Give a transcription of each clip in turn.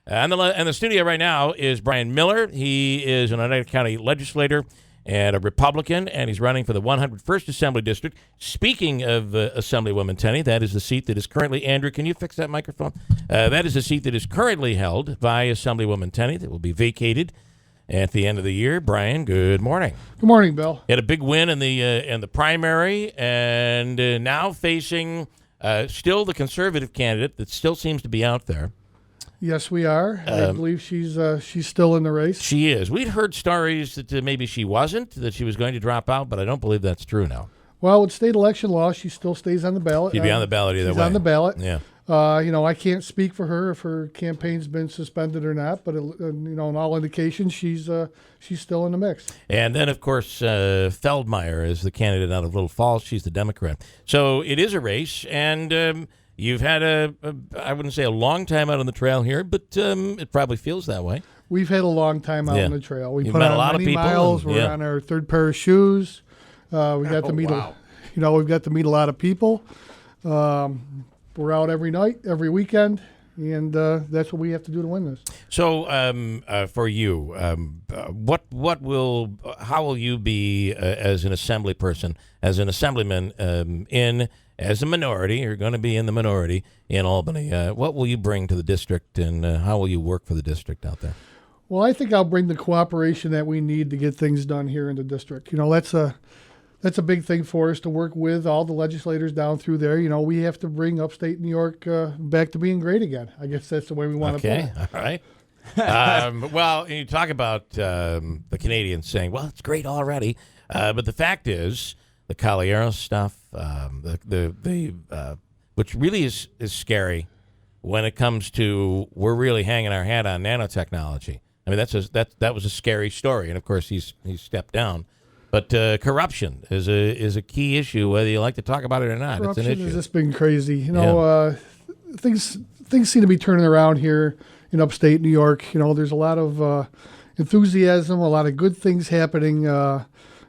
And the studio right now is Brian Miller. He is an Oneida County legislator and a Republican, and he's running for the 101st Assembly District. Speaking of Assemblywoman Tenney, that is the seat that is currently, Andrew, can you fix that microphone? That is the seat that is currently held by Assemblywoman Tenney that will be vacated at the end of the year. Brian, good morning. Good morning, Bill. He had a big win in the primary, and now facing still the conservative candidate that still seems to be out there. Yes, we are. I believe she's still in the race. She is. We'd heard stories that maybe she wasn't, that she was going to drop out, but I don't believe that's true now. Well, with state election law, she still stays on the ballot. She'd be on the ballot either way. She's on the ballot. Yeah. I can't speak for her if her campaign's been suspended or not, but in all indications, she's still in the mix. And then, of course, Feldmeyer is the candidate out of Little Falls. She's the Democrat. So it is a race, and you've had I wouldn't say a long time out on the trail here, but it probably feels that way. We've had a long time out on the trail. You've met a lot of people. Miles. We're on our third pair of shoes. We got to meet. We've got to meet a lot of people. We're out every night, every weekend, and that's what we have to do to win this. So, for you, how will you be as an assembly person, as an assemblyman as a minority? You're going to be in the minority in Albany. What will you bring to the district, and how will you work for the district out there? Well, I think I'll bring the cooperation that we need to get things done here in the district. That's a big thing for us, to work with all the legislators down through there. We have to bring upstate New York back to being great again. I guess that's the way we want to put it. Okay, all right. Well, you talk about the Canadians saying, well, it's great already. But the fact is, the Caliero stuff, which really is scary when it comes to we're really hanging our hat on nanotechnology. I mean, that was a scary story. And, of course, he's stepped down. But corruption is a key issue, whether you like to talk about it or not. Corruption it's an issue. has just been crazy. Things seem to be turning around here in upstate New York. There's a lot of enthusiasm, a lot of good things happening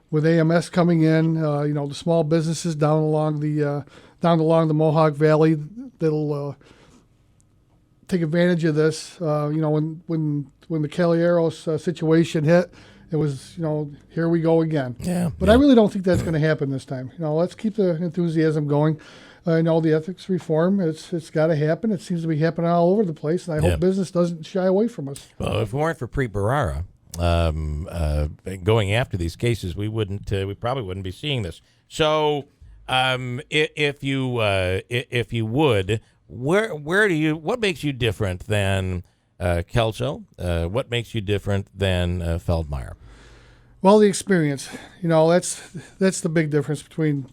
with AMS coming in. The small businesses down along the Mohawk Valley that'll take advantage of this. When the Caliero situation hit, it was, here we go again. Yeah. But I really don't think that's going to happen this time. Let's keep the enthusiasm going. The ethics reform, it's got to happen. It seems to be happening all over the place, and I hope business doesn't shy away from us. Well, if it weren't for Preet Bharara going after these cases, we probably wouldn't be seeing this. So, if you would, what makes you different than Kelso? What makes you different than Feldmeyer? Well, the experience. That's the big difference between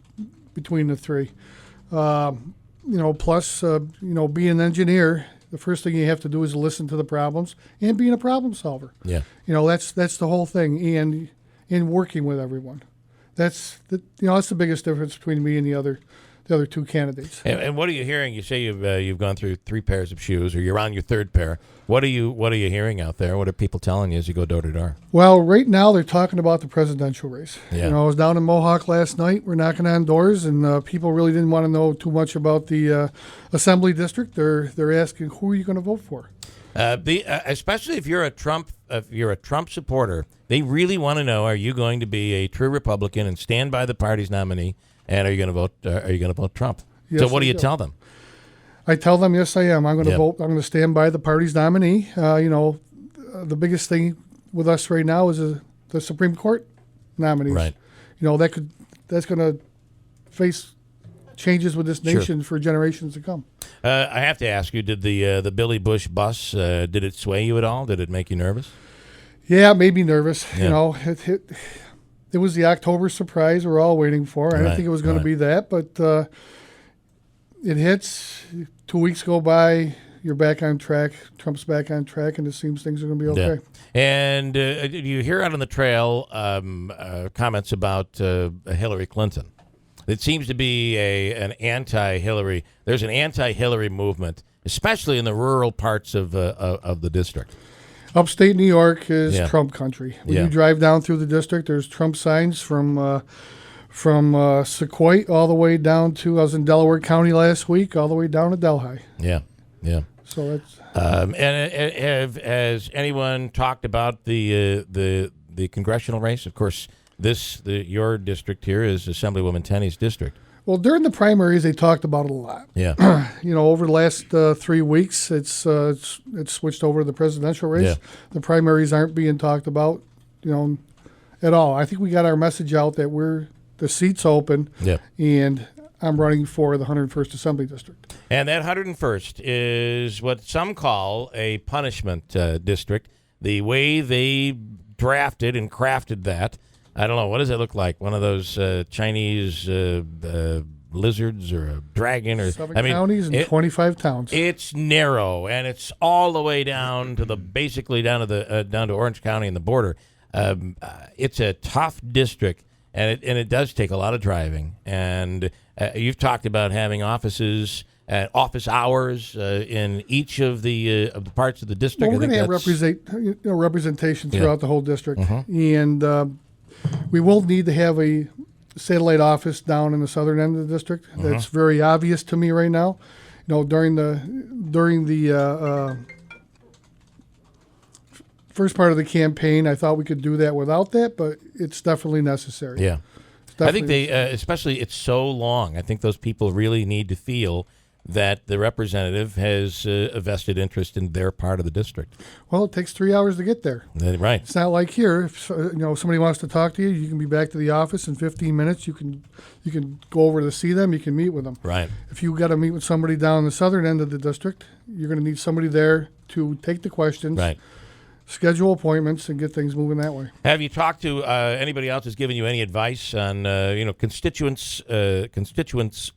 the three. Plus, being an engineer, the first thing you have to do is listen to the problems and being a problem solver. Yeah. That's the whole thing, and in working with everyone. That's the biggest difference between me and the other two candidates. And what are you hearing? You say you've gone through 3 pairs of shoes, or you're on your 3rd pair. What are you hearing out there? What are people telling you as you go door to door? Well, right now they're talking about the presidential race. Yeah. I was down in Mohawk last night. We're knocking on doors, and people really didn't want to know too much about the assembly district. They're asking, who are you going to vote for? Especially if you're a Trump supporter, they really want to know: are you going to be a true Republican and stand by the party's nominee? And are you going to vote? Are you going to vote Trump? Yes, so what do you tell them? I tell them, yes, I am. I'm going to vote. I'm going to stand by the party's nominee. The biggest thing with us right now is the Supreme Court nominees. Right. That's going to face changes with this nation for generations to come. I have to ask you: did the Billy Bush bus did it sway you at all? Did it make you nervous? Yeah, it made me nervous. Yeah. It was the October surprise we're all waiting for. I didn't think it was going to be that, but it hits. 2 weeks go by, you're back on track. Trump's back on track, and it seems things are going to be okay. Yeah. And you hear out on the trail comments about Hillary Clinton. It seems to be an anti-Hillary. There's an anti-Hillary movement, especially in the rural parts of the district. Upstate New York is Trump country. When you drive down through the district, there's Trump signs from Sequoia all the way down to, I was in Delaware County last week, all the way down to Delhi. Yeah. So that's has anyone talked about the congressional race? Of course, your district here is Assemblywoman Tenney's district. well, during the primaries, they talked about it a lot. Yeah. Over the last 3 weeks, it's switched over to the presidential race. Yeah. The primaries aren't being talked about, at all. I think we got our message out that the seat's open. Yeah. And I'm running for the 101st Assembly District. And that 101st is what some call a punishment district. The way they drafted and crafted that, I don't know, what does it look like? One of those Chinese lizards or a dragon? Or 7 counties and 25 towns. It's narrow, and it's all the way down to basically down to Orange County and the border. It's a tough district, and it does take a lot of driving. And you've talked about having office hours in each of the parts of the district. Well, we're going to have representation throughout the whole district, and we will need to have a satellite office down in the southern end of the district. That's very obvious to me right now. During the first part of the campaign, I thought we could do that without that, but it's definitely necessary. Yeah. I think especially it's so long. I think those people really need to feel that the representative has a vested interest in their part of the district. Well, it takes 3 hours to get there. Right. It's not like here. If somebody wants to talk to you, you can be back to the office in 15 minutes. You can go over to see them. You can meet with them. Right. If you got to meet with somebody down the southern end of the district, you're going to need somebody there to take the questions. Right. Schedule appointments and get things moving that way. Have you talked to anybody else who's given you any advice on constituents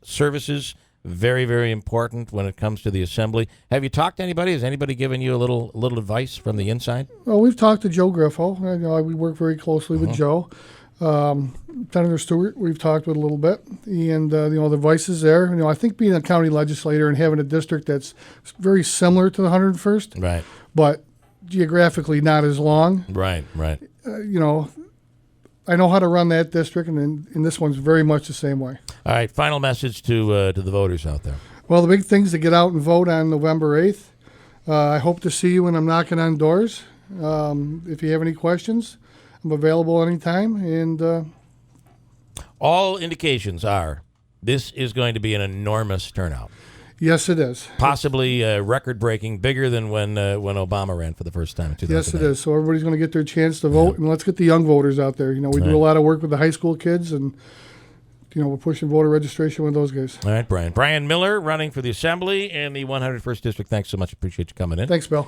services? Very, very important when it comes to the assembly. Have you talked to anybody? Has anybody given you a little advice from the inside? Well, we've talked to Joe Griffo. We work very closely with Joe. Senator Stewart, we've talked with a little bit, and the advice is there. I think being a county legislator and having a district that's very similar to the 101st, right, but geographically not as long. Right. I know how to run that district, and this one's very much the same way. All right, final message to the voters out there. Well, the big thing is to get out and vote on November 8th. I hope to see you when I'm knocking on doors. If you have any questions, I'm available anytime. And all indications are this is going to be an enormous turnout. Yes, it is. Possibly record-breaking, bigger than when Obama ran for the first time in 2008. Yes, it is. So everybody's going to get their chance to vote, and let's get the young voters out there. We do a lot of work with the high school kids, and we're pushing voter registration with those guys. All right, Brian. Brian Miller running for the Assembly and the 101st District. Thanks so much. Appreciate you coming in. Thanks, Bill.